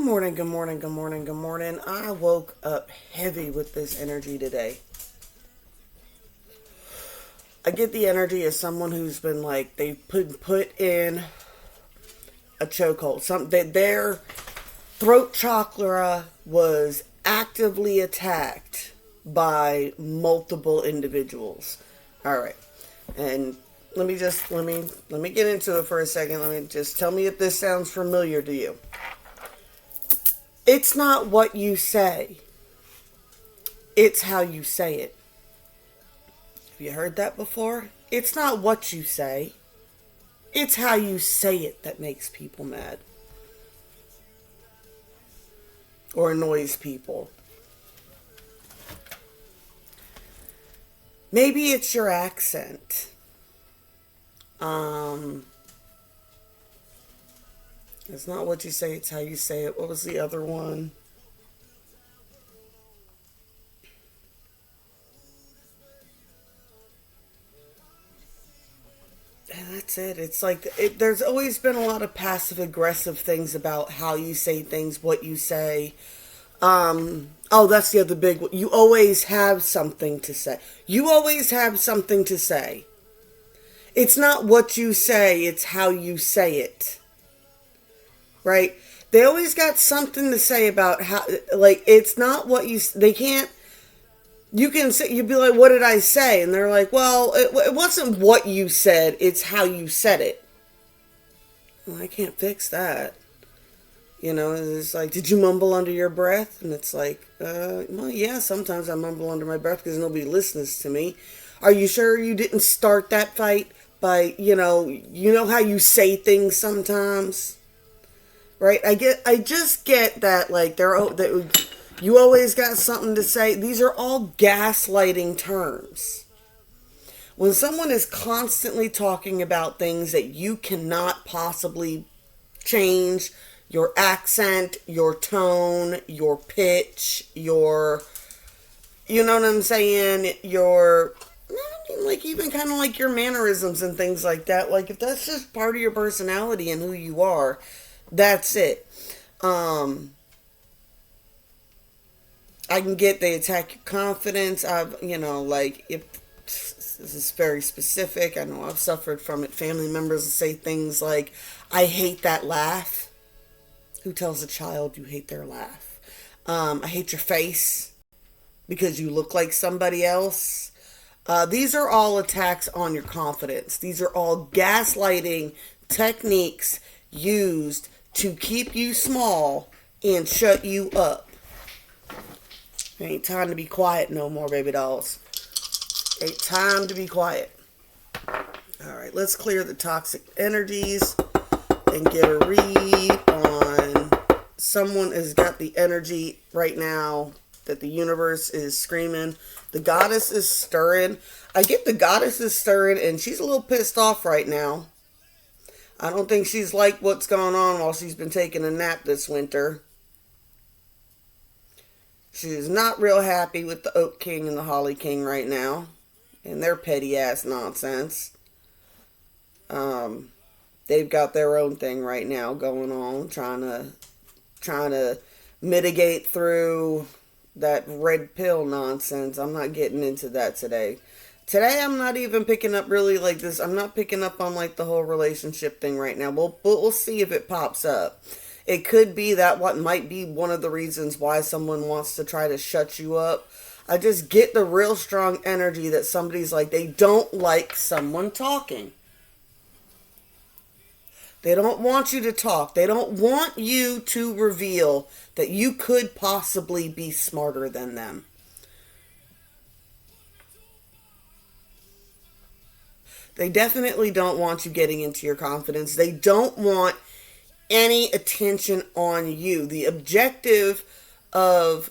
morning, good morning, good morning, good morning. I woke up heavy with this energy today. I get the energy as someone who's been like they've put in a chokehold. Their throat chakra was actively attacked by multiple individuals. All right. And let me get into it for a second. Let me just tell me if this sounds familiar to you. It's not what you say. It's how you say it. Have you heard that before? It's not what you say. It's how you say it that makes people mad or annoys people. Maybe it's your accent. It's not what you say, it's how you say it. What was the other one? And that's it. It's like there's always been a lot of passive aggressive things about how you say things, what you say. Oh, that's the other big one. You always have something to say. You always have something to say. It's not what you say, it's how you say it. Right? They always got something to say about how, like, it's not what they can't, you can say, you'd be like, what did I say? And they're like, well, it wasn't what you said, it's how you said it. Well, I can't fix that. It's like, did you mumble under your breath? And it's like, well, yeah, sometimes I mumble under my breath because nobody listens to me. Are you sure you didn't start that fight by, you know how you say things sometimes? Right? I just get that, like, you always got something to say. These are all gaslighting terms. When someone is constantly talking about things that you cannot possibly change, your accent, your tone, your pitch, you know what I'm saying, like, even kind of like your mannerisms and things like that. Like, if that's just part of your personality and who you are, that's it. I can get they attack your confidence. Like, if this is very specific, I know I've suffered from it. Family members say things like, I hate that laugh. Who tells a child you hate their laugh? I hate your face because you look like somebody else. These are all attacks on your confidence. These are all gaslighting techniques used to keep you small and shut you up. It ain't time to be quiet no more, baby dolls. Ain't time to be quiet. Alright, let's clear the toxic energies and get a read on someone has got the energy right now that the universe is screaming. The goddess is stirring. I get the goddess is stirring and she's a little pissed off right now. I don't think she's liked what's going on while she's been taking a nap this winter. She's not real happy with the Oak King and the Holly King right now and their petty ass nonsense. They've got their own thing right now going on, trying to mitigate through that red pill nonsense. I'm not getting into that today. Today I'm not even picking up really like this. I'm not picking up on like the whole relationship thing right now. We'll see if it pops up. It could be that what might be one of the reasons why someone wants to try to shut you up. I just get the real strong energy that somebody's like, they don't like someone talking. They don't want you to talk. They don't want you to reveal that you could possibly be smarter than them. They definitely don't want you getting into your confidence. They don't want any attention on you. The objective of,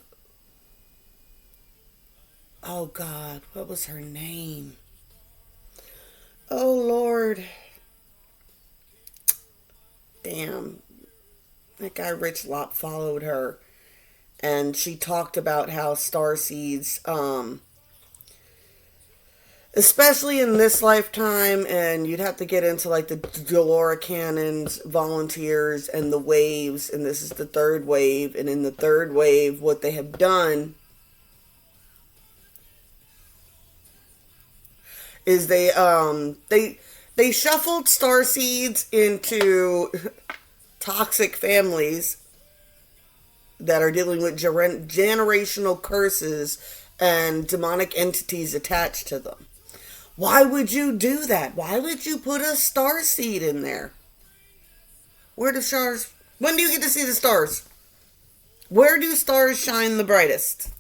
oh God, what was her name? Oh Lord. Damn. That guy Rich Lop followed her. And she talked about how starseeds, especially in this lifetime, and you'd have to get into like the Delora Cannons, volunteers, and the waves, and this is the third wave, and in the third wave, what they have done is they shuffled star seeds into toxic families that are dealing with generational curses and demonic entities attached to them. Why would you do that? Why would you put a star seed in there? Where do stars? When do you get to see the stars? Where do stars shine the brightest?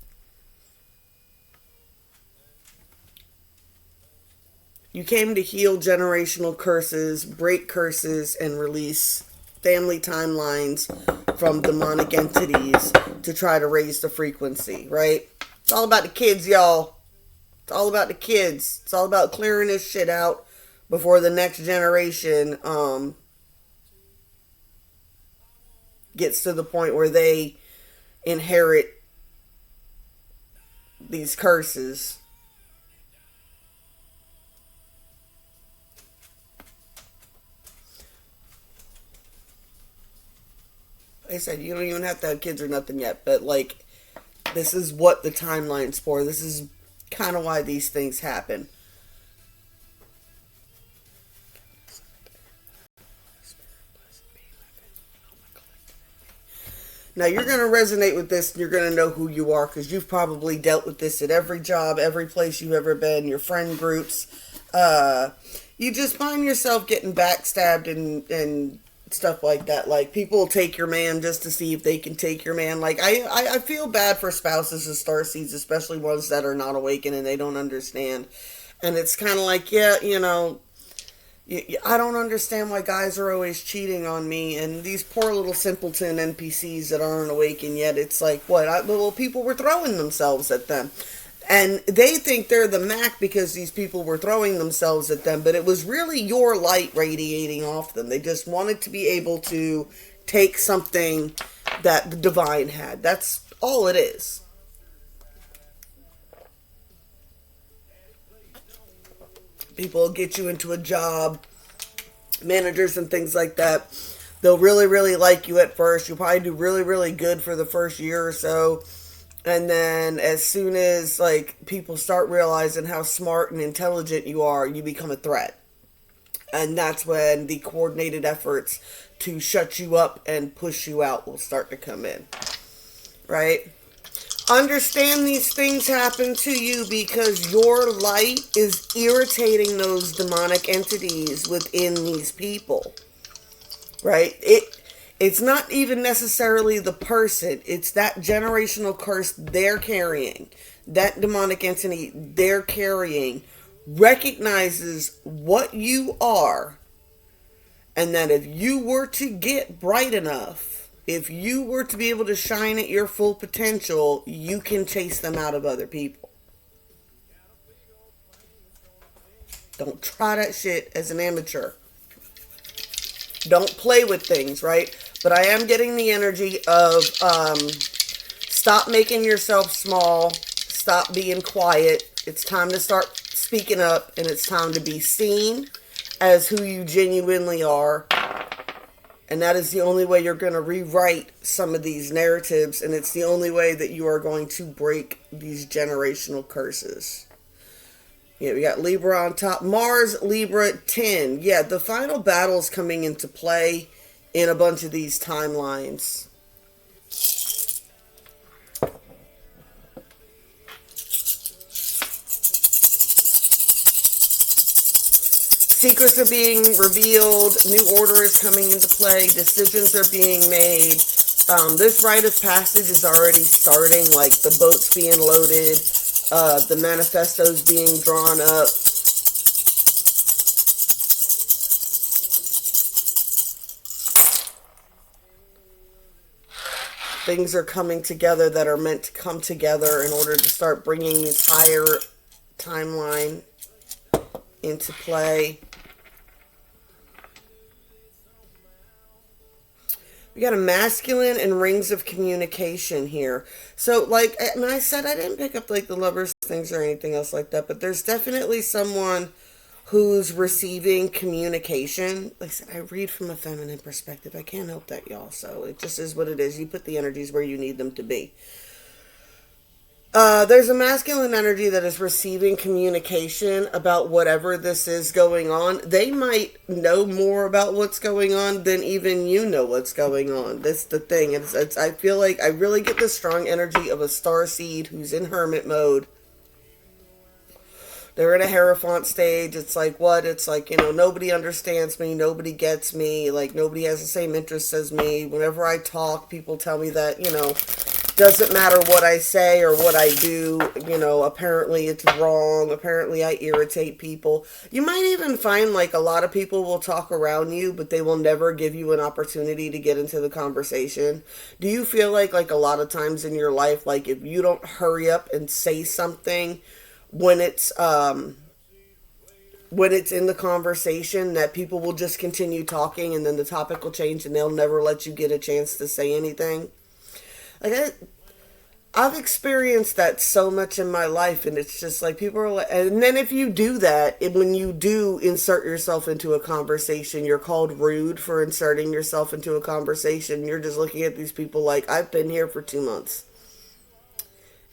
You came to heal generational curses, break curses, and release family timelines from demonic entities to try to raise the frequency, right? It's all about the kids, y'all. It's all about the kids. It's all about clearing this shit out before the next generation gets to the point where they inherit these curses. Like I said, you don't even have to have kids or nothing yet, but like, this is what the timeline's for. This is kind of why these things happen. Now, you're going to resonate with this, and you're going to know who you are, because you've probably dealt with this at every job, every place you've ever been, your friend groups. You just find yourself getting backstabbed and stuff like that. Like, people will take your man just to see if they can take your man. Like, I feel bad for spouses of starseeds, especially ones that are not awakened and they don't understand. And it's kind of like, yeah, you know, I don't understand why guys are always cheating on me, and these poor little simpleton NPCs that aren't awakened yet. It's like, what? Well, people were throwing themselves at them. And they think they're the Mac because these people were throwing themselves at them, but it was really your light radiating off them. They just wanted to be able to take something that the divine had. That's all it is. People get you into a job, managers and things like that. They'll really, really like you at first. You'll probably do really, really good for the first year or so. And then as soon as like people start realizing how smart and intelligent you are, you become a threat. And that's when the coordinated efforts to shut you up and push you out will start to come in. Right? Understand these things happen to you because your light is irritating those demonic entities within these people. Right? It's not even necessarily the person. It's that generational curse they're carrying. That demonic entity they're carrying recognizes what you are, and that if you were to get bright enough, if you were to be able to shine at your full potential, you can chase them out of other people. Don't try that shit as an amateur. Don't play with things, right? But I am getting the energy of stop making yourself small. Stop being quiet. It's time to start speaking up, and it's time to be seen as who you genuinely are. And that is the only way you're going to rewrite some of these narratives, and it's the only way that you are going to break these generational curses. Yeah, we got Libra on top. Mars, Libra, 10. Yeah, the final battle is coming into play in a bunch of these timelines. Secrets are being revealed. New order is coming into play. Decisions are being made. This rite of passage is already starting. Like the boat's being loaded. The manifestos being drawn up. Things are coming together that are meant to come together in order to start bringing this higher timeline into play. We got a masculine and rings of communication here. So, like, I said I didn't pick up, like, the Lovers things or anything else like that, but there's definitely someone who's receiving communication. Like I said, I read from a feminine perspective. I can't help that, y'all. So it just is what it is. You put the energies where you need them to be. There's a masculine energy that is receiving communication about whatever this is going on. They might know more about what's going on than even you know what's going on. That's the thing. I feel like I really get the strong energy of a star seed who's in hermit mode. They're in a Hierophant stage. It's like, what? It's like, nobody understands me. Nobody gets me. Like, nobody has the same interests as me. Whenever I talk, people tell me that, doesn't matter what I say or what I do. Apparently it's wrong. Apparently I irritate people. You might even find, like, a lot of people will talk around you, but they will never give you an opportunity to get into the conversation. Do you feel like a lot of times in your life, like, if you don't hurry up and say something when it's in the conversation, that people will just continue talking and then the topic will change and they'll never let you get a chance to say anything? Like, I've experienced that so much in my life, and it's just like people are like, and then if you do that, when you do insert yourself into a conversation, you're called rude for inserting yourself into a conversation. You're just looking at these people like, I've been here for 2 months.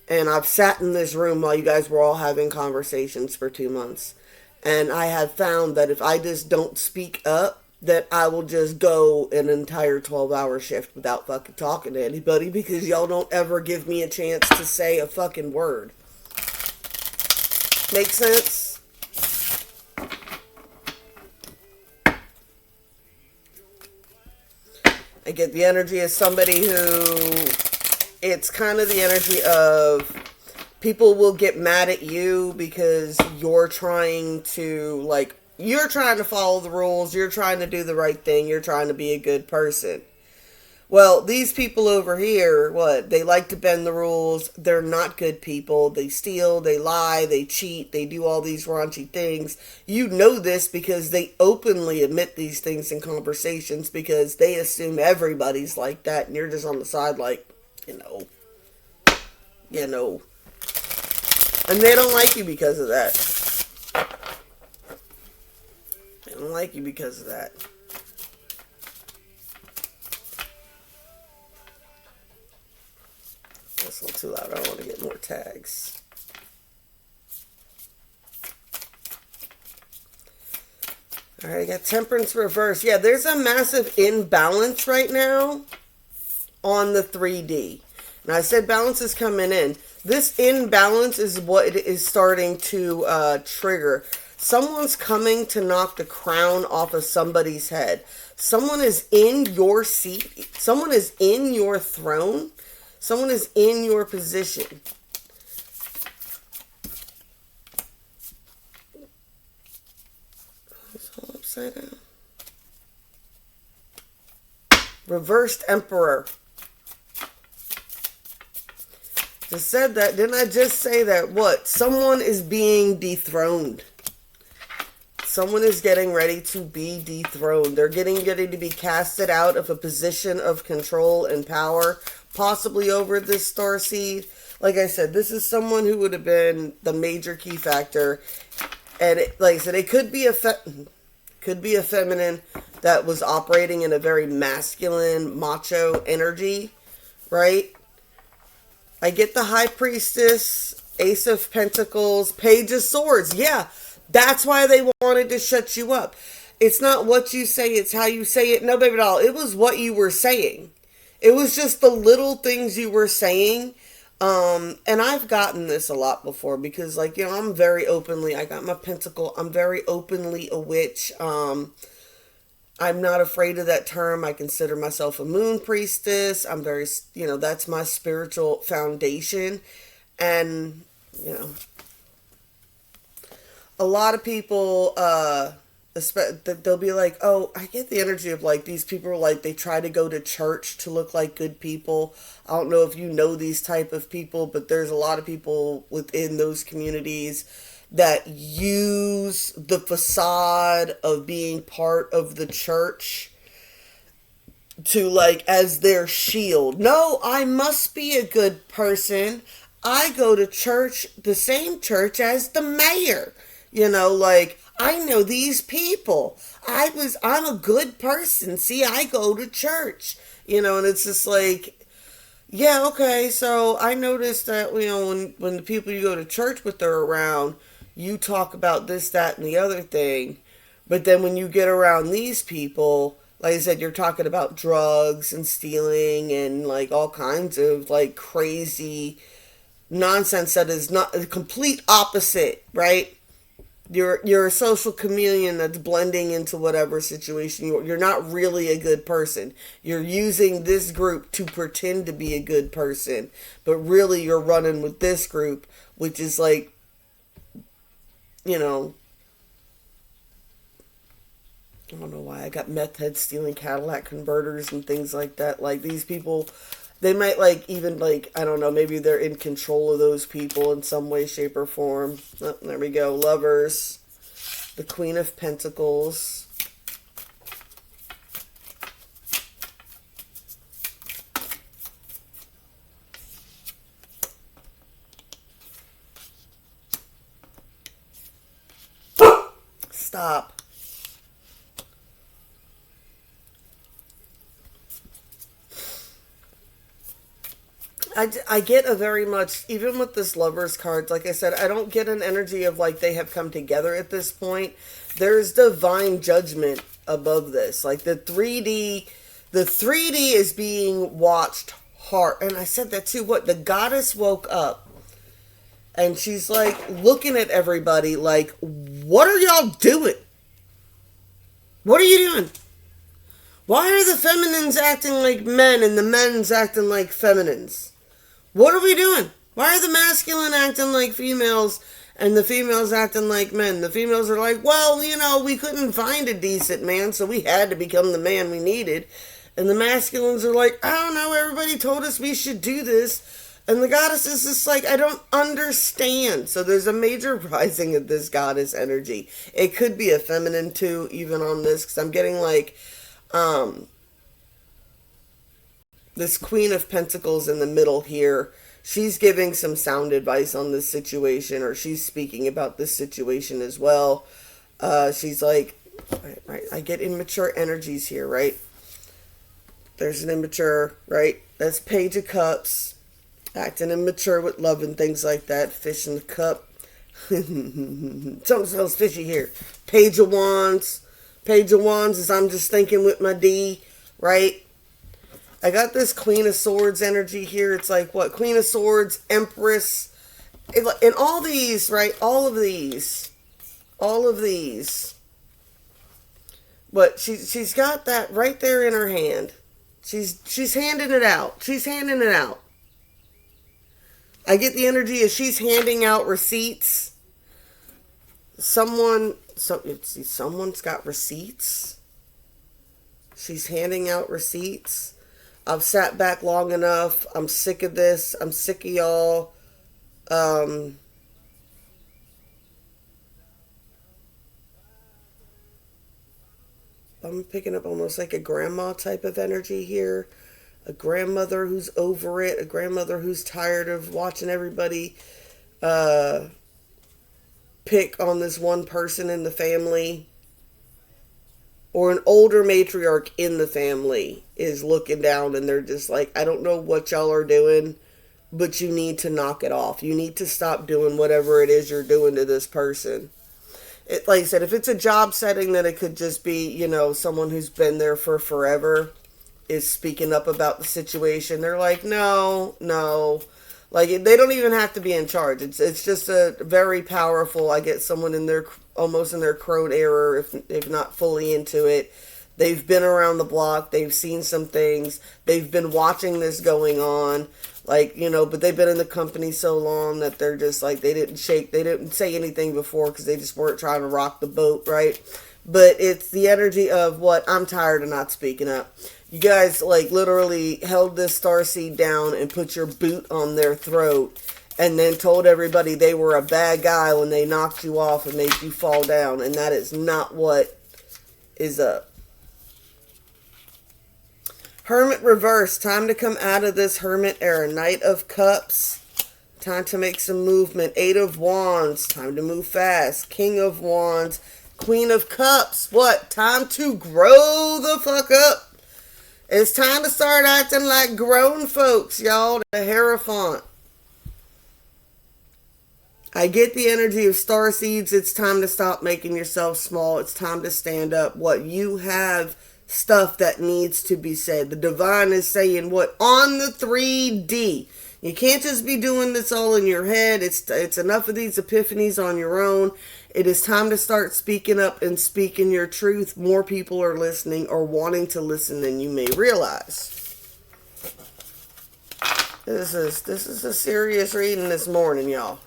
And I've sat in this room while you guys were all having conversations for 2 months. And I have found that if I just don't speak up, that I will just go an entire 12-hour shift without fucking talking to anybody because y'all don't ever give me a chance to say a fucking word. Make sense? I get the energy of somebody who... It's kind of the energy of people will get mad at you because you're trying to, you're trying to follow the rules, you're trying to do the right thing, you're trying to be a good person. Well, these people over here, they like to bend the rules, they're not good people, they steal, they lie, they cheat, they do all these raunchy things. You know this because they openly admit these things in conversations because they assume everybody's like that, and you're just on the side like, and they don't like you because of that. They don't like you because of that. That's a little too loud. I want to get more tags. Alright, I got Temperance reverse. Yeah, there's a massive imbalance right now on the 3D. And I said balance is coming in. This imbalance is what it is starting to trigger. Someone's coming to knock the crown off of somebody's head. Someone is in your seat. Someone is in your throne. Someone is in your position. It's all upside down. Reversed Emperor. Just said that. Didn't I just say that? What? Someone is being dethroned. Someone is getting ready to be dethroned. They're getting ready to be casted out of a position of control and power, possibly over this starseed. Like I said, this is someone who would have been the major key factor. And like I said, it could be a feminine that was operating in a very masculine, macho energy, right? I get the High Priestess, Ace of Pentacles, Page of Swords. Yeah, that's why they wanted to shut you up. It's not what you say, it's how you say it. No, baby doll, it was what you were saying. It was just the little things you were saying. And I've gotten this a lot before because, I'm very openly, I got my pentacle, I'm very openly a witch. I'm not afraid of that term. I consider myself a moon priestess. I'm very, that's my spiritual foundation. And, a lot of people, they'll be like, oh, I get the energy of these people are they try to go to church to look like good people. I don't know if you know these type of people, but there's a lot of people within those communities that use the facade of being part of the church to as their shield. No, I must be a good person. I go to church, the same church as the mayor. Like, I know these people. I'm a good person. See, I go to church. And it's just like, yeah, okay. So I noticed that, when the people you go to church with are around, you talk about this, that, and the other thing. But then when you get around these people, like I said, you're talking about drugs and stealing and like all kinds of like crazy nonsense that is not the complete opposite, right? You're a social chameleon that's blending into whatever situation you're not really a good person. You're using this group to pretend to be a good person, but really you're running with this group, which is like, you know, I don't know why I got meth heads stealing Cadillac converters and things like that. Like these people, they might like even like I don't know, maybe they're in control of those people in some way, shape, or form. Oh, there we go. Lovers, the Queen of Pentacles. Stop. I get a very much, even with this lovers cards, like I said, I don't get an energy of like they have come together at this point. There's divine judgment above this. Like the 3D is being watched hard. And I said that too. What? The goddess woke up and she's like looking at everybody like, what are y'all doing? What are you doing? Why are the feminines acting like men and the men's acting like feminines? What are we doing? Why are the masculine acting like females and the females acting like men? The females are like, well, we couldn't find a decent man, so we had to become the man we needed. And the masculines are like, I don't know, everybody told us we should do this. And the goddess is just like, I don't understand. So there's a major rising of this goddess energy. It could be a feminine too, even on this, because I'm getting like, this Queen of Pentacles in the middle here. She's giving some sound advice on this situation, or she's speaking about this situation as well. She's like, right, I get immature energies here, right? There's an immature, right? That's Page of Cups, acting immature with love and things like that. Fish in the cup. Something smells fishy here. Page of Wands. Page of Wands is I'm just thinking with my D, right? I got this Queen of Swords energy here. It's like what? Queen of Swords, Empress, and all these, right? All of these. But she's got that right there in her hand. She's handing it out. She's handing it out. I get the energy as she's handing out receipts. Someone's got receipts. She's handing out receipts. I've sat back long enough. I'm sick of this. I'm sick of y'all. I'm picking up almost like a grandma type of energy here. A grandmother who's over it. A grandmother who's tired of watching everybody pick on this one person in the family. Or an older matriarch in the family is looking down and they're just like, I don't know what y'all are doing, but you need to knock it off. You need to stop doing whatever it is you're doing to this person. Like I said, if it's a job setting, then it could just be, someone who's been there for forever is speaking up about the situation. They're like, no. Like, they don't even have to be in charge. It's just a very powerful, I get someone in their, almost in their crone era, if not fully into it. They've been around the block. They've seen some things. They've been watching this going on. Like, but they've been in the company so long that they're just like, they didn't say anything before because they just weren't trying to rock the boat, right? But it's the energy of what? I'm tired of not speaking up. You guys, like, literally held this starseed down and put your boot on their throat and then told everybody they were a bad guy when they knocked you off and made you fall down. And that is not what is up. Hermit reverse. Time to come out of this Hermit era. Knight of Cups. Time to make some movement. Eight of Wands. Time to move fast. King of Wands. Queen of Cups. What? Time to grow the fuck up. It's time to start acting like grown folks, y'all. The Hierophant. I get the energy of star seeds. It's time to stop making yourself small. It's time to stand up. What? You have stuff that needs to be said. The divine is saying what? On the 3D. You can't just be doing this all in your head. It's enough of these epiphanies on your own. It is time to start speaking up and speaking your truth. More people are listening or wanting to listen than you may realize. This is a serious reading this morning, y'all.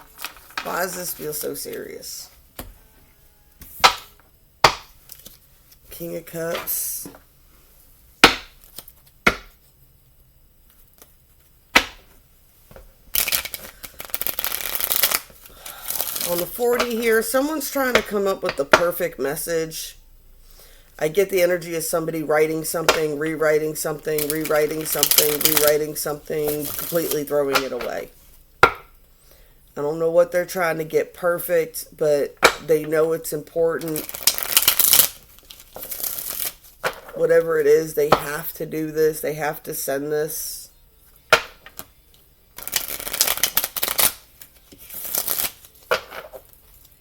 Why does this feel so serious? King of Cups. On the 40 here, someone's trying to come up with the perfect message. I get the energy of somebody writing something, rewriting something, rewriting something, rewriting something, completely throwing it away. I don't know what they're trying to get perfect, but they know it's important. Whatever it is, they have to do this. They have to send this.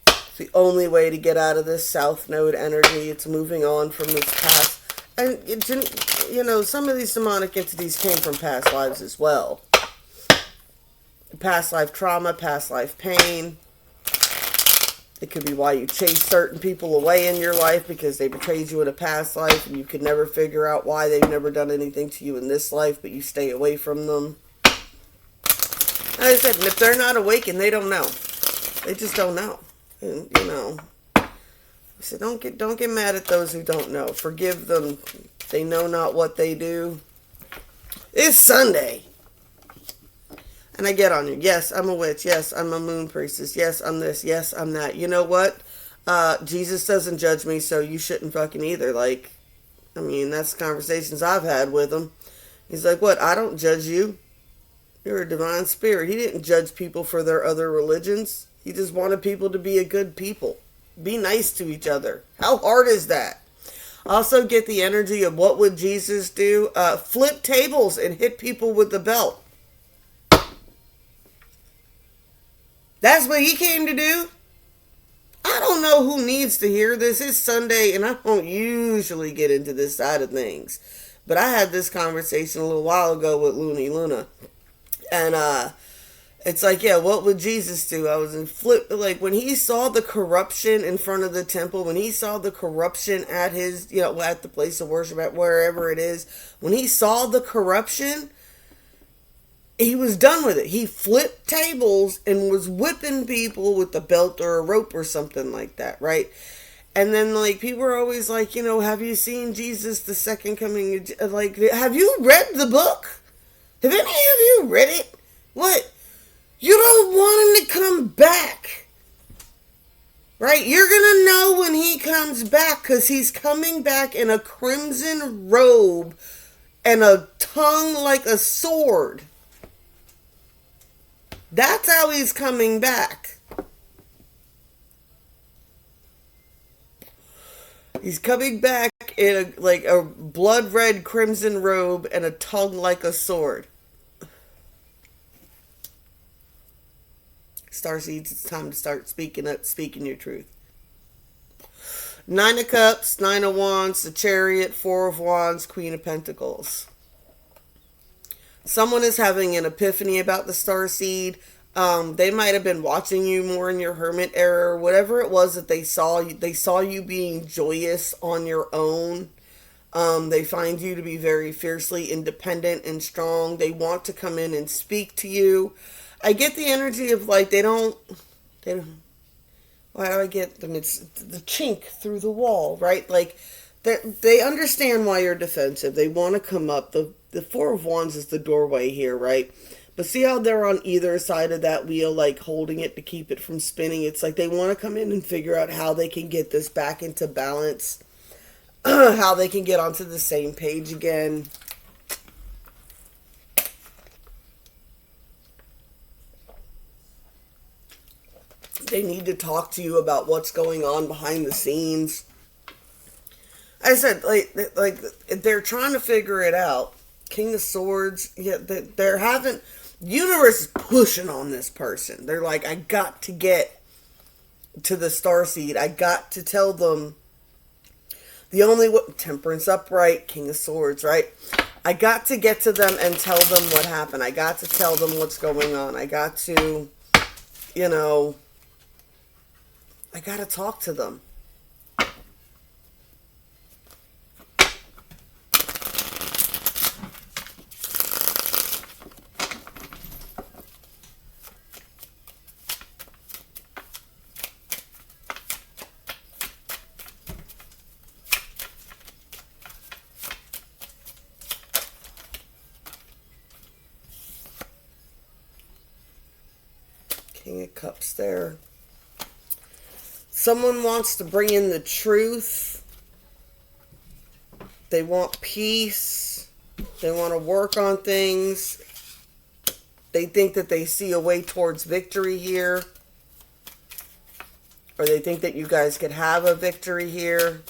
It's the only way to get out of this South Node energy. It's moving on from this past. And, you know, some of these demonic entities came from past lives as well. Past life trauma, past life pain. It could be why you chase certain people away in your life because they betrayed you in a past life and you could never figure out why they've never done anything to you in this life, but you stay away from them. Like I said, and if they're not awakened, they don't know. They just don't know. And, you know, so don't get mad at those who don't know. Forgive them. They know not what they do. It's Sunday. And I get on you. Yes, I'm a witch. Yes, I'm a moon priestess. Yes, I'm this. Yes, I'm that. You know what? Jesus doesn't judge me, so you shouldn't fucking either. Like, I mean, that's conversations I've had with him. He's like, what? I don't judge you. You're a divine spirit. He didn't judge people for their other religions. He just wanted people to be a good people. Be nice to each other. How hard is that? Also get the energy of what would Jesus do? Flip tables and hit people with the belt. That's what he came to do. I don't know who needs to hear this. It's Sunday, and I don't usually get into this side of things. But I had this conversation a little while ago with Looney Luna. And it's like, yeah, what would Jesus do? I was in flip, like when he saw the corruption in front of the temple, when he saw the corruption at his, you know, at the place of worship, at wherever it is, when he saw the corruption, he was done with it. He flipped tables and was whipping people with a belt or a rope or something like that, right? And then, like, people are always like, you know, have you seen Jesus, the second coming? Like, have you read the book? Have any of you read it? What? You don't want him to come back, right? You're going to know when he comes back because he's coming back in a crimson robe and a tongue like a sword. That's how he's coming back. He's coming back in a blood red crimson robe and a tongue like a sword. Starseeds, it's time to start speaking up, speaking your truth. 9 of Cups, 9 of Wands, the Chariot, 4 of Wands, Queen of Pentacles. Someone is having an epiphany about the starseed. They might have been watching you more in your hermit era, or whatever it was that they saw. They saw you being joyous on your own. They find you to be very fiercely independent and strong. They want to come in and speak to you. I get the energy of like, they don't, why do I get them? It's the chink through the wall, right? Like, they understand why you're defensive. They want to come up. The 4 of Wands is the doorway here, right? But see how they're on either side of that wheel, like holding it to keep it from spinning? It's like they want to come in and figure out how they can get this back into balance. How they can get onto the same page again. They need to talk to you about what's going on behind the scenes. I said, like they're trying to figure it out. King of Swords, yeah, they're having, universe is pushing on this person. They're like, I got to get to the Starseed. I got to tell them the only Temperance upright, King of Swords, right? I got to get to them and tell them what happened. I got to tell them what's going on. I got to, you know, I got to talk to them. King of Cups there. Someone wants to bring in the truth. They want peace. They want to work on things. They think that they see a way towards victory here. Or they think that you guys could have a victory here.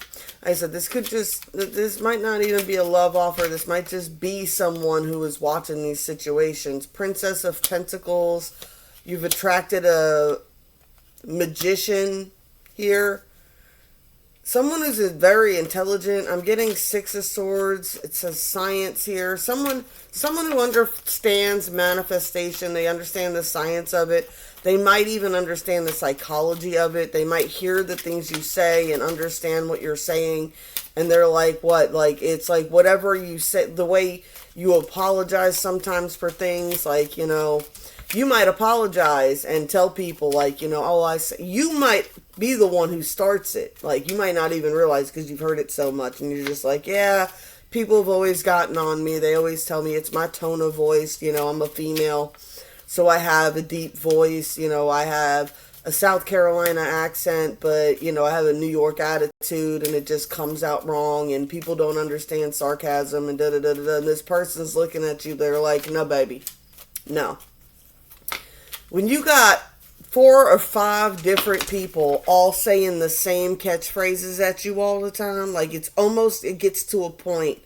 I said, this might not even be a love offer. This might just be someone who is watching these situations. Princess of Pentacles. You've attracted a magician here. Someone who's very intelligent. I'm getting Six of Swords. It says science here. Someone who understands manifestation. They understand the science of it. They might even understand the psychology of it. They might hear the things you say and understand what you're saying. And they're like, what? Like, it's like whatever you say, the way you apologize sometimes for things, like, you know, you might apologize and tell people, like, you know, oh, you might be the one who starts it. Like, you might not even realize because you've heard it so much. And you're just like, yeah, people have always gotten on me. They always tell me it's my tone of voice. You know, I'm a female, so I have a deep voice. You know, I have a South Carolina accent, but, you know, I have a New York attitude and it just comes out wrong. And people don't understand sarcasm and da-da-da-da-da. And this person's looking at you. They're like, no, baby, no. When you got 4 or 5 different people all saying the same catchphrases at you all the time, like it gets to a point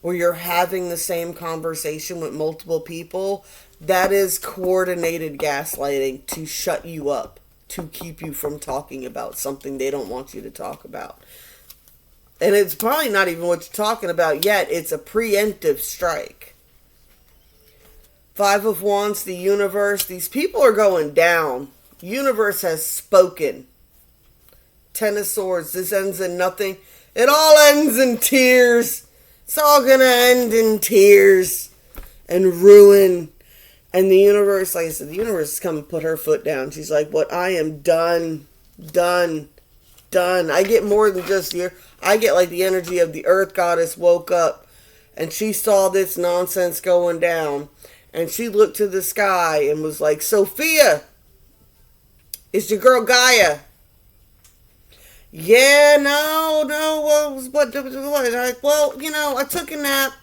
where you're having the same conversation with multiple people, that is coordinated gaslighting to shut you up, to keep you from talking about something they don't want you to talk about. And it's probably not even what you're talking about yet. It's a preemptive strike. 5 of Wands, the universe. These people are going down. Universe has spoken. 10 of Swords. This ends in nothing. It all ends in tears. It's all going to end in tears and ruin. And the universe, like I said, the universe is coming to put her foot down. She's like, what? I am done. Done. Done. I get more than just here. I get like the energy of the earth goddess woke up and she saw this nonsense going down. And she looked to the sky and was like, Sophia, it's your girl Gaia. Yeah, no, what? Well, you know, I took a nap.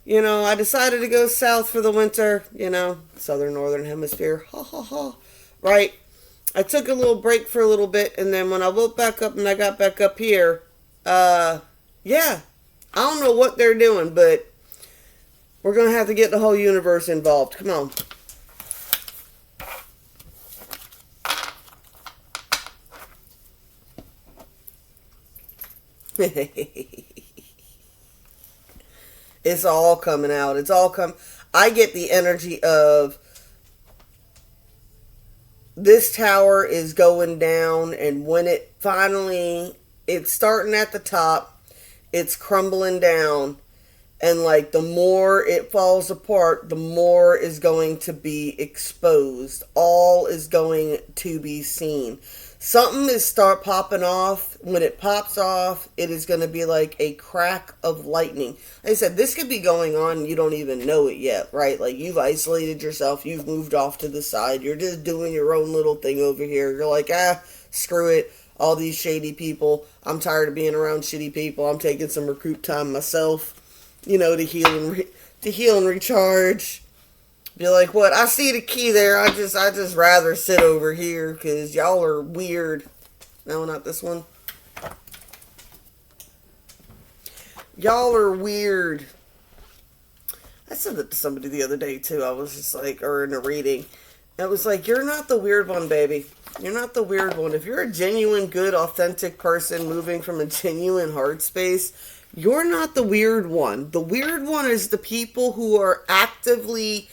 You know, I decided to go south for the winter, you know, southern, northern hemisphere. Ha, ha, ha. Right? I took a little break for a little bit, and then when I woke back up and I got back up here, yeah, I don't know what they're doing, but we're going to have to get the whole universe involved. Come on. It's all coming out. It's all I get the energy of this tower is going down, and when it finally, it's starting at the top, it's crumbling down. And like the more it falls apart, the more is going to be exposed. All is going to be seen. Something is start popping off. When it pops off, it is going to be like a crack of lightning. Like I said, this could be going on and you don't even know it yet, right? Like you've isolated yourself. You've moved off to the side. You're just doing your own little thing over here. You're like, screw it. All these shady people. I'm tired of being around shitty people. I'm taking some recruit time myself. You know, to heal and recharge. Be like, what? I see the key there. I just rather sit over here because y'all are weird. No, not this one. Y'all are weird. I said that to somebody the other day too. I was just like, or in a reading. I was like, you're not the weird one, baby. You're not the weird one. If you're a genuine, good, authentic person moving from a genuine heart space, you're not the weird one. The weird one is the people who are actively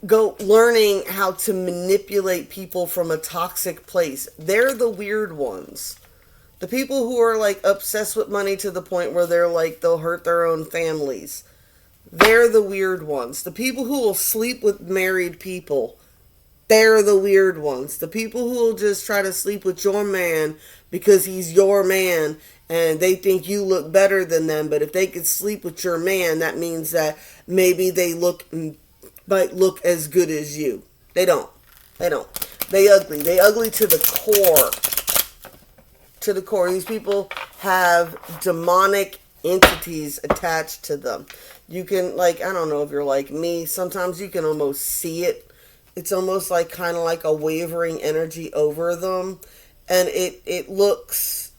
learning how to manipulate people from a toxic place. They're the weird ones. The people who are like obsessed with money to the point where they're like they'll hurt their own families. They're the weird ones. The people who will sleep with married people. They're the weird ones. The people who will just try to sleep with your man because he's your man and they think you look better than them. But if they could sleep with your man, that means that maybe they might look as good as you. They don't. They don't. They ugly. They ugly to the core. To the core. These people have demonic entities attached to them. You can, like, I don't know if you're like me, sometimes you can almost see it. It's almost like kind of like a wavering energy over them. And it looks,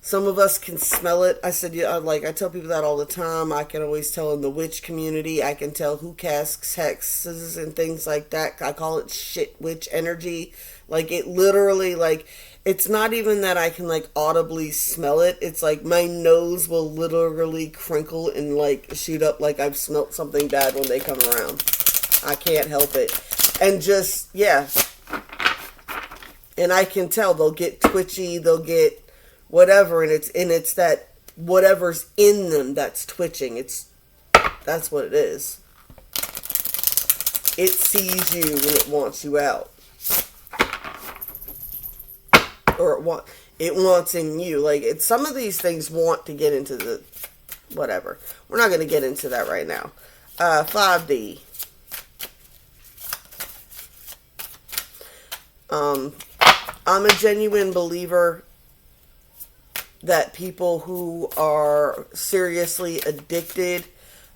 some of us can smell it. I said, yeah, like, I tell people that all the time. I can always tell in the witch community. I can tell who casts hexes and things like that. I call it shit witch energy. Like, it literally, like, it's not even that I can, like, audibly smell it. It's like my nose will literally crinkle and, like, shoot up like I've smelt something bad when they come around. I can't help it. And just, yeah. And I can tell they'll get twitchy, they'll get whatever, and it's that whatever's in them that's twitching. That's what it is. It sees you when it wants you out. Or it wants in you. Like, some of these things want to get into the whatever. We're not going to get into that right now. 5D. I'm a genuine believer that people who are seriously addicted,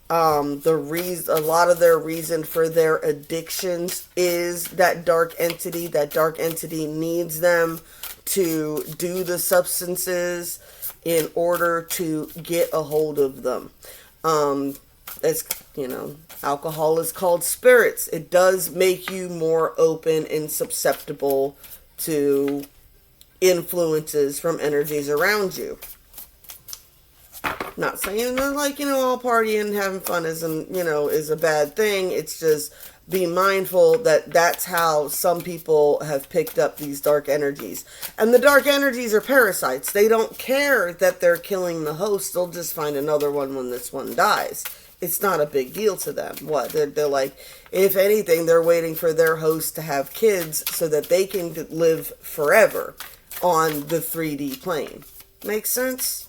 a lot of their reason for their addictions is that dark entity. That dark entity needs them to do the substances in order to get a hold of them. It's, alcohol is called spirits. It does make you more open and susceptible to influences from energies around you. Not saying that, like, all partying and having fun is a bad thing. It's just be mindful that that's how some people have picked up these dark energies. And the dark energies are parasites. They don't care that they're killing the host. They'll just find another one when this one dies. It's not a big deal to them. What? They're like, if anything, they're waiting for their host to have kids so that they can live forever on the 3D plane. Makes sense?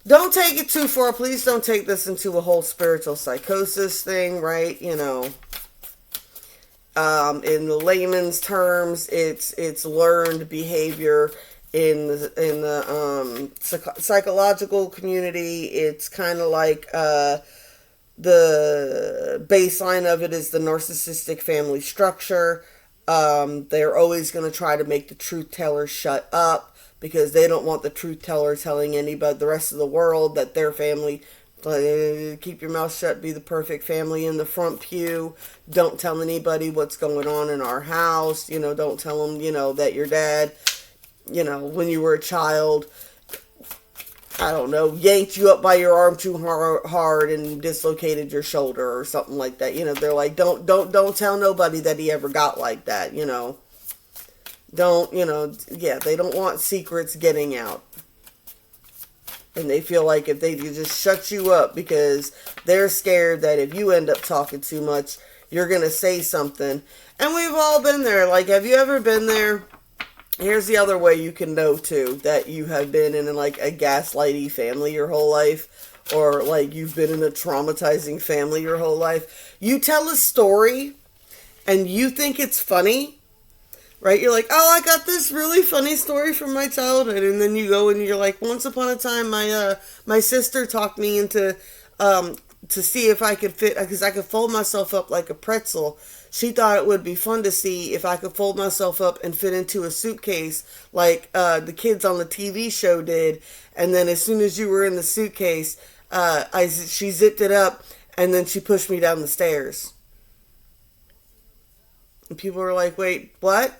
Don't take it too far. Please don't take this into a whole spiritual psychosis thing, right? In the layman's terms, it's learned behavior. In the psychological community, it's kind of like the baseline of it is the narcissistic family structure. They're always going to try to make the truth teller shut up because they don't want the truth teller telling anybody, the rest of the world, that their family, keep your mouth shut, be the perfect family in the front pew. Don't tell anybody what's going on in our house. Don't tell them, that your dad, when you were a child, I don't know, yanked you up by your arm too hard and dislocated your shoulder or something like that. They're like, don't tell nobody that he ever got like that. Don't, they don't want secrets getting out. And they feel like if they just shut you up because they're scared that if you end up talking too much, you're going to say something. And we've all been there. Like, have you ever been there? Here's the other way you can know, too, that you have been in, like, a gaslighty family your whole life, or, like, you've been in a traumatizing family your whole life. You tell a story, and you think it's funny, right? You're like, oh, I got this really funny story from my childhood, and then you go and you're like, once upon a time, my sister talked me into to see if I could fit, because I could fold myself up like a pretzel. She thought it would be fun to see if I could fold myself up and fit into a suitcase like the kids on the TV show did. And then as soon as you were in the suitcase, she zipped it up and then she pushed me down the stairs. And people were like, wait, what?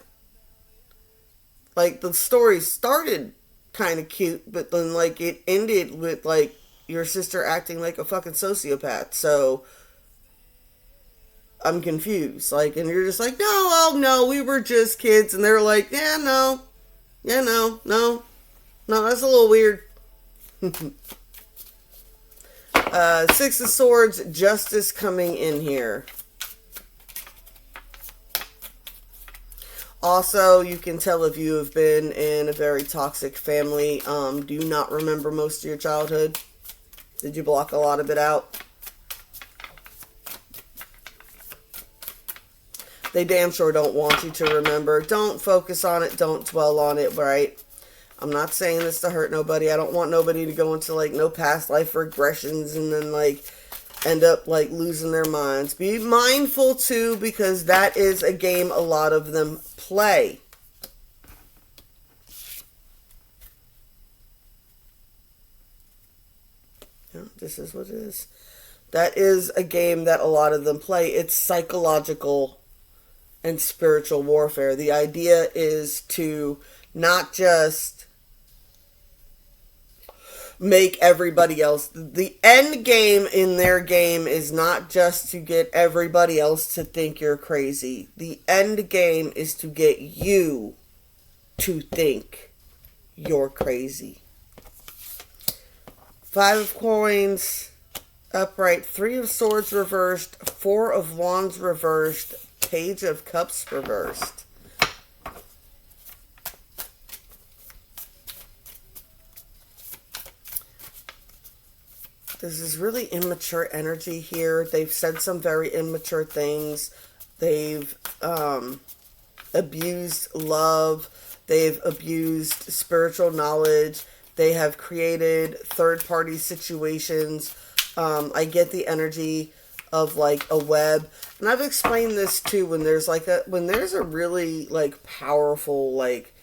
Like, the story started kind of cute, but then, like, it ended with, like, your sister acting like a fucking sociopath. So, I'm confused. Like, and you're just like, no, oh, no, we were just kids. And they're like, yeah, no. Yeah, no, no. No, that's a little weird. Six of Swords, justice coming in here. Also, you can tell if you have been in a very toxic family. Do you not remember most of your childhood? Did you block a lot of it out? They damn sure don't want you to remember. Don't focus on it. Don't dwell on it, right? I'm not saying this to hurt nobody. I don't want nobody to go into, like, no past life regressions and then, like, end up, like, losing their minds. Be mindful, too, because that is a game a lot of them play. Yeah, this is what it is. That is a game that a lot of them play. It's psychological and spiritual warfare. The idea is to not just make everybody else. The end game in their game is not just to get everybody else to think you're crazy. The end game is to get you to think you're crazy. Five of Coins upright, Three of Swords reversed, Four of Wands reversed, Page of Cups reversed. There's this really immature energy here. They've said some very immature things. They've abused love. They've abused spiritual knowledge. They have created third-party situations. I get the energy of, like, a web. And I've explained this too, when there's a really, like, powerful, like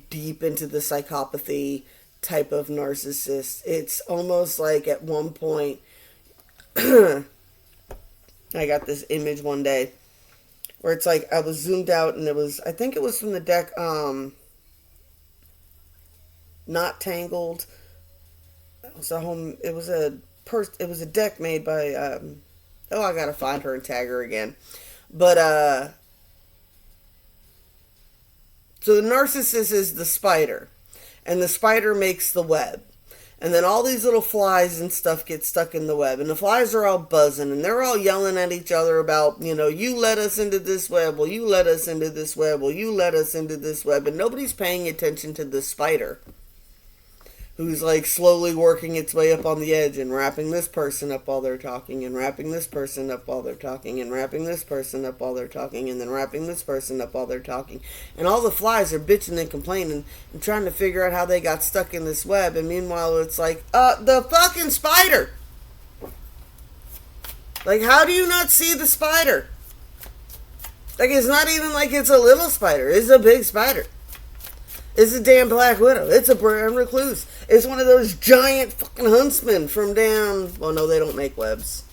deep into the psychopathy type of narcissist. It's almost like at one point I got this image one day where it's like I was zoomed out and I think it was from the deck Not Tangled. It was a deck made by I gotta find her and tag her again. But so the narcissist is the spider, and the spider makes the web. And then all these little flies and stuff get stuck in the web. And the flies are all buzzing. And they're all yelling at each other about, you let us into this web. Well, you let us into this web. Well, you let us into this web. And nobody's paying attention to the spider, who's, like, slowly working its way up on the edge and wrapping this person up while they're talking, and wrapping this person up while they're talking, and wrapping this person up while they're talking, and then wrapping this person up while they're talking. And all the flies are bitching and complaining and trying to figure out how they got stuck in this web. And meanwhile, it's like, the fucking spider! Like, how do you not see the spider? Like, it's not even like it's a little spider. It's a big spider. It's a damn Black Widow. It's a brown recluse. It's one of those giant fucking huntsmen from down... Well, no, they don't make webs.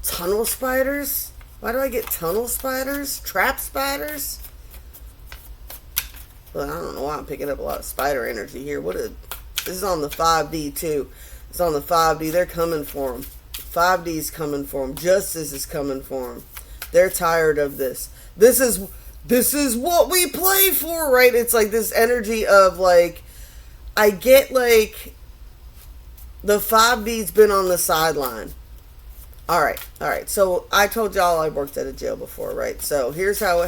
Tunnel spiders? Why do I get tunnel spiders? Trap spiders? Well, I don't know why I'm picking up a lot of spider energy here. This is on the 5D, too. It's on the 5D. They're coming for him. 5D's coming for him. Justice is coming for him. They're tired of this. This is what we play for, right? It's like this energy of, like, I get, like, the 5D's been on the sideline. All right. So I told y'all I worked at a jail before, right? So here's how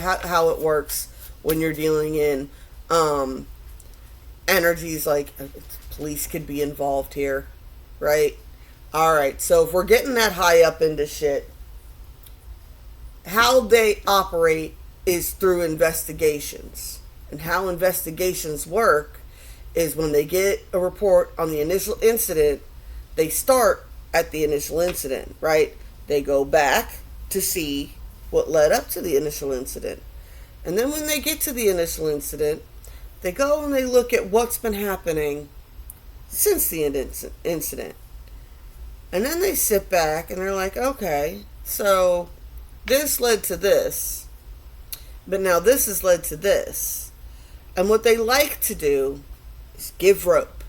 it works when you're dealing in energies. Like, police could be involved here, right? All right. So if we're getting that high up into shit, how they operate is through investigations. And how investigations work is when they get a report on the initial incident, they start at the initial incident, right? They go back to see what led up to the initial incident. And then when they get to the initial incident, they go and they look at what's been happening since the incident. And then they sit back and they're like, okay, so this led to this, but now this has led to this. And what they like to do is give rope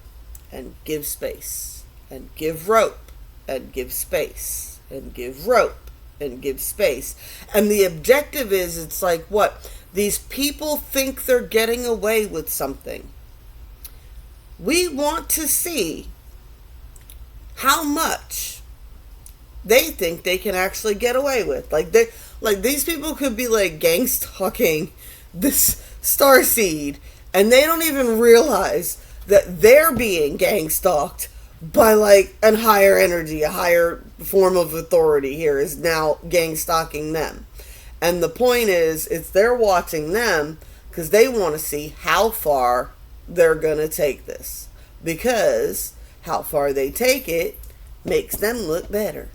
and give space, and give rope and give space, and give rope and give space. And the objective is, it's like, what? These people think they're getting away with something. We want to see how much they think they can actually get away with. Like these people could be like gang stalking this starseed, and they don't even realize that they're being gang stalked by like a higher energy, a higher form of authority here is now gang stalking them. And the point is, it's they're watching them because they want to see how far they're going to take this. Because how far they take it makes them look better.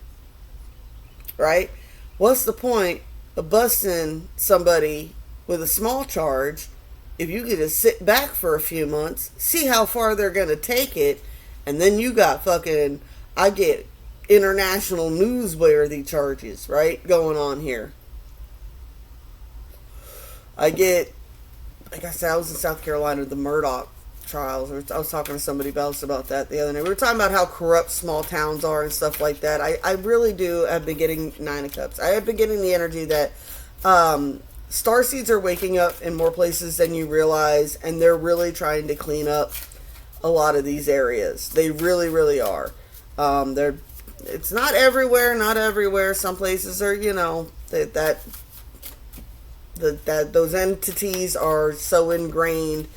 Right? What's the point of busting somebody with a small charge if you could just sit back for a few months, see how far they're going to take it, and then you got fucking, I get international newsworthy charges, right, going on here. I get, like I said, I was in South Carolina, the Murdaugh trials. I was talking to somebody else about that the other day. We were talking about how corrupt small towns are and stuff like that. I really do have been getting Nine of Cups. I have been getting the energy that starseeds are waking up in more places than you realize, and they're really trying to clean up a lot of these areas. They really, really are. It's not everywhere. Some places are, that those entities are so ingrained,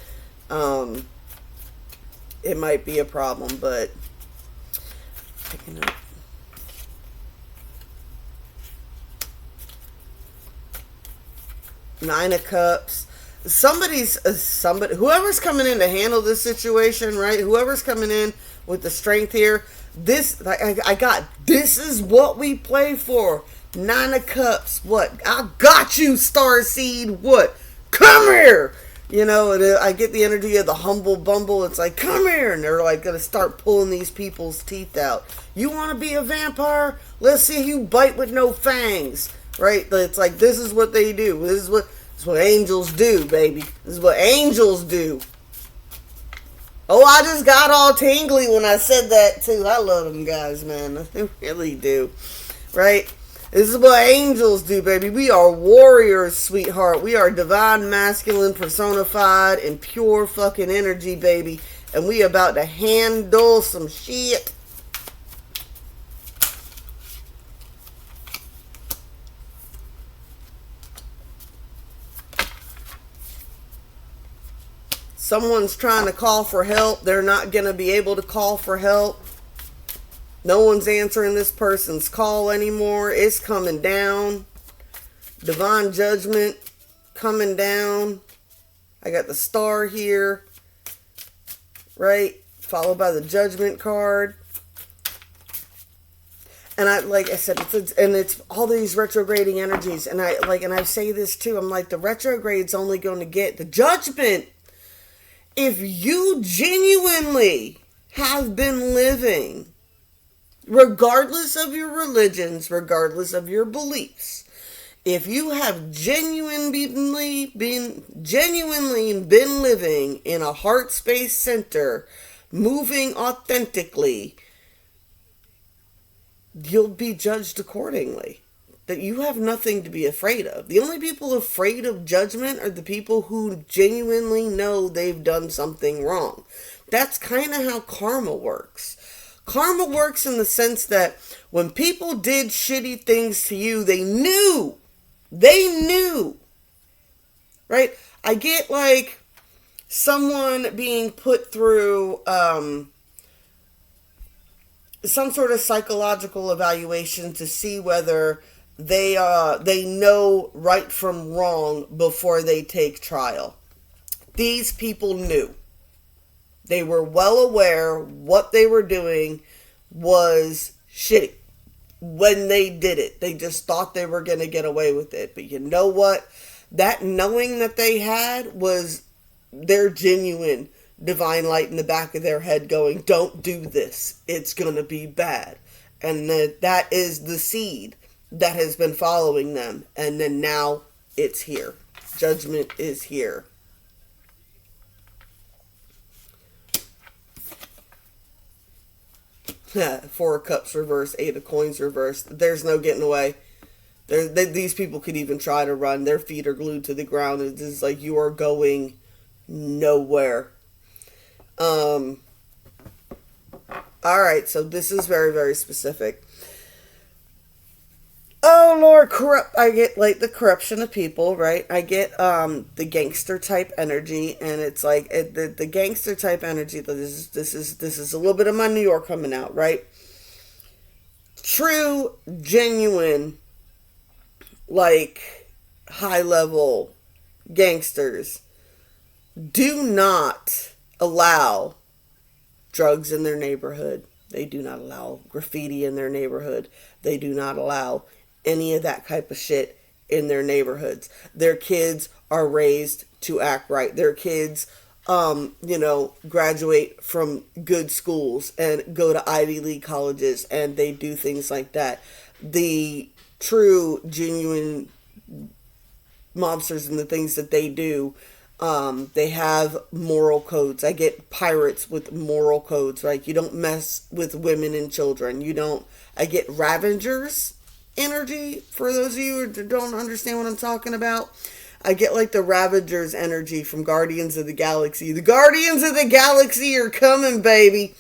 it might be a problem, but picking up. Nine of Cups. Whoever's coming in to handle this situation, right? Whoever's coming in with the strength here, this is what we play for. Nine of Cups. What? I got you, Starseed. What? Come here. I get the energy of the humble bumble. It's like, come here. And they're like going to start pulling these people's teeth out. You want to be a vampire? Let's see you bite with no fangs. Right? It's like, this is what they do. This is what angels do, baby. This is what angels do. Oh, I just got all tingly when I said that, too. I love them guys, man. They really do. Right? This is what angels do, baby. We are warriors, sweetheart. We are divine masculine personified in pure fucking energy, baby. And we about to handle some shit. Someone's trying to call for help. They're not going to be able to call for help. No one's answering this person's call anymore. It's coming down. Divine judgment coming down. I got the star here. Right? Followed by the judgment card. And like I said, it's all these retrograding energies. And I say this too. I'm like, the retrograde's only going to get the judgment if you genuinely have been living, regardless of your religions, regardless of your beliefs, if you have genuinely been living in a heart space center, moving authentically, you'll be judged accordingly. That you have nothing to be afraid of. The only people afraid of judgment are the people who genuinely know they've done something wrong. That's kind of how karma works. Karma works in the sense that when people did shitty things to you, they knew. Right? I get like someone being put through some sort of psychological evaluation to see whether they know right from wrong before they take trial. These people knew. They were well aware what they were doing was shitty when they did it. They just thought they were going to get away with it. But you know what? That knowing that they had was their genuine divine light in the back of their head going, don't do this. It's going to be bad. And that is the seed that has been following them. And then now it's here. Judgment is here. Four of Cups reversed, Eight of Coins reversed. There's no getting away. These people could even try to run. Their feet are glued to the ground. It's like you are going nowhere. Alright, so this is very, very specific. Oh Lord, I get like the corruption of people, right? I get the gangster type energy, and it's like the gangster type energy. This is a little bit of my New York coming out, right? True, genuine, like high level gangsters do not allow drugs in their neighborhood. They do not allow graffiti in their neighborhood. They do not allow any of that type of shit in their neighborhoods. Their kids are raised to act right. Their kids, graduate from good schools and go to Ivy League colleges, and they do things like that. The true, genuine mobsters and the things that they do, they have moral codes. I get pirates with moral codes, right? You don't mess with women and children. I get Ravengers energy, for those of you who don't understand what I'm talking about. I get like the Ravengers energy from Guardians of the Galaxy. The Guardians of the Galaxy are coming, baby.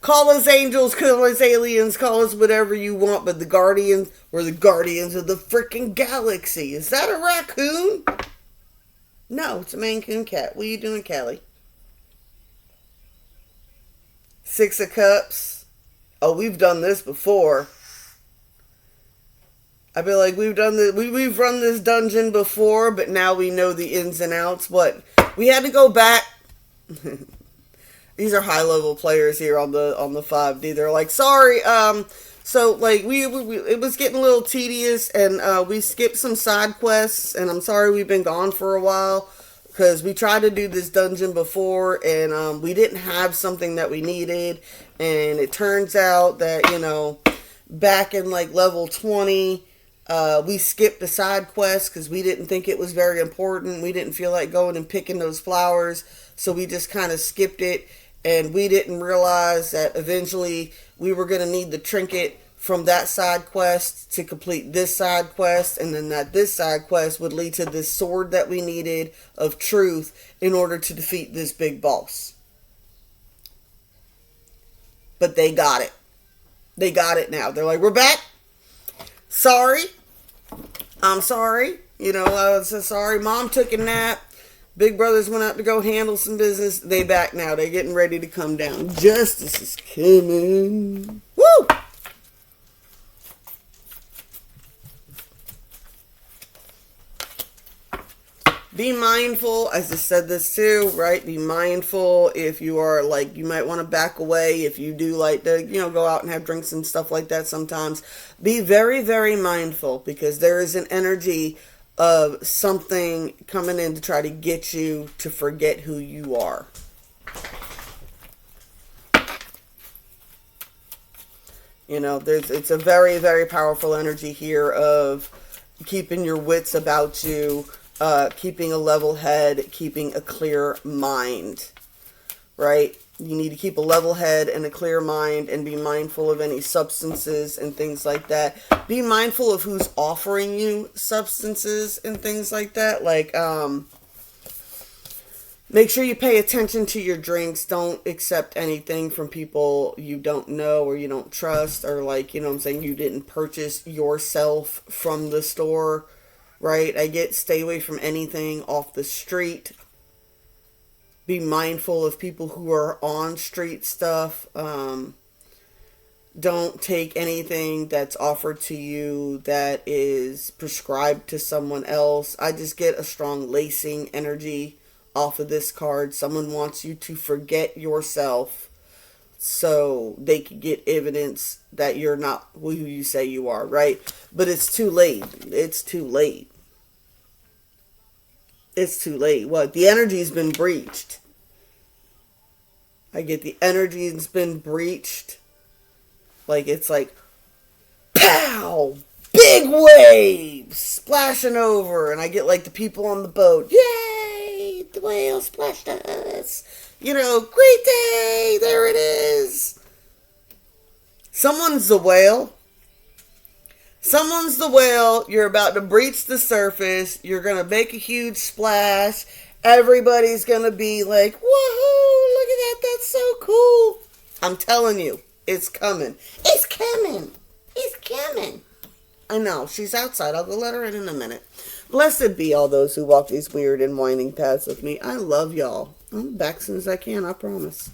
Call us angels, call us aliens, call us whatever you want, but we're the Guardians of the freaking galaxy. Is that a raccoon? No, it's a Maine Coon cat. What are you doing, Callie? Six of Cups. Oh, we've done this before. I'd be like, we've run this dungeon before, but now we know the ins and outs. What? We had to go back. These are high level players here on the 5D. They're like, sorry, so like it was getting a little tedious, and we skipped some side quests, and I'm sorry we've been gone for a while because we tried to do this dungeon before, and we didn't have something that we needed, and it turns out that back in like level 20. We skipped the side quest because we didn't think it was very important. We didn't feel like going and picking those flowers, so we just kind of skipped it, and we didn't realize that eventually we were going to need the trinket from that side quest to complete this side quest, and then that this side quest would lead to this sword that we needed of truth in order to defeat this big boss. But they got it. They got it now. They're like, we're back. Sorry. I'm sorry. I was so sorry. Mom took a nap. Big brothers went out to go handle some business. They back now. They're getting ready to come down. Justice is coming. Woo! Be mindful, as I said this too, right? Be mindful if you are like, you might want to back away if you do like to, go out and have drinks and stuff like that sometimes. Be very, very mindful because there is an energy of something coming in to try to get you to forget who you are. It's a very, very powerful energy here of keeping your wits about you. Keeping a level head, keeping a clear mind, right? You need to keep a level head and a clear mind and be mindful of any substances and things like that. Be mindful of who's offering you substances and things like that. Like, make sure you pay attention to your drinks. Don't accept anything from people you don't know or you don't trust, or like, you didn't purchase yourself from the store. Right? Stay away from anything off the street. Be mindful of people who are on street stuff. Don't take anything that's offered to you that is prescribed to someone else. I just get a strong lacing energy off of this card. Someone wants you to forget yourself. so they can get evidence that you're not who you say you are, right? But it's too late. It's too late. It's too late. What? The energy's been breached. I get the energy's been breached. Like, it's like, pow! Big waves splashing over, and I get like the people on the boat. Yay! The whale splashed us. You know, great day! There it is. Someone's the whale. Someone's the whale. You're about to breach the surface. You're going to make a huge splash. Everybody's going to be like, woohoo! Look at that. That's so cool. I'm telling you, it's coming. It's coming. It's coming. I know. She's outside. I'll go let her in a minute. Blessed be all those who walk these weird and winding paths with me. I love y'all. I'm back as soon as I can, I promise.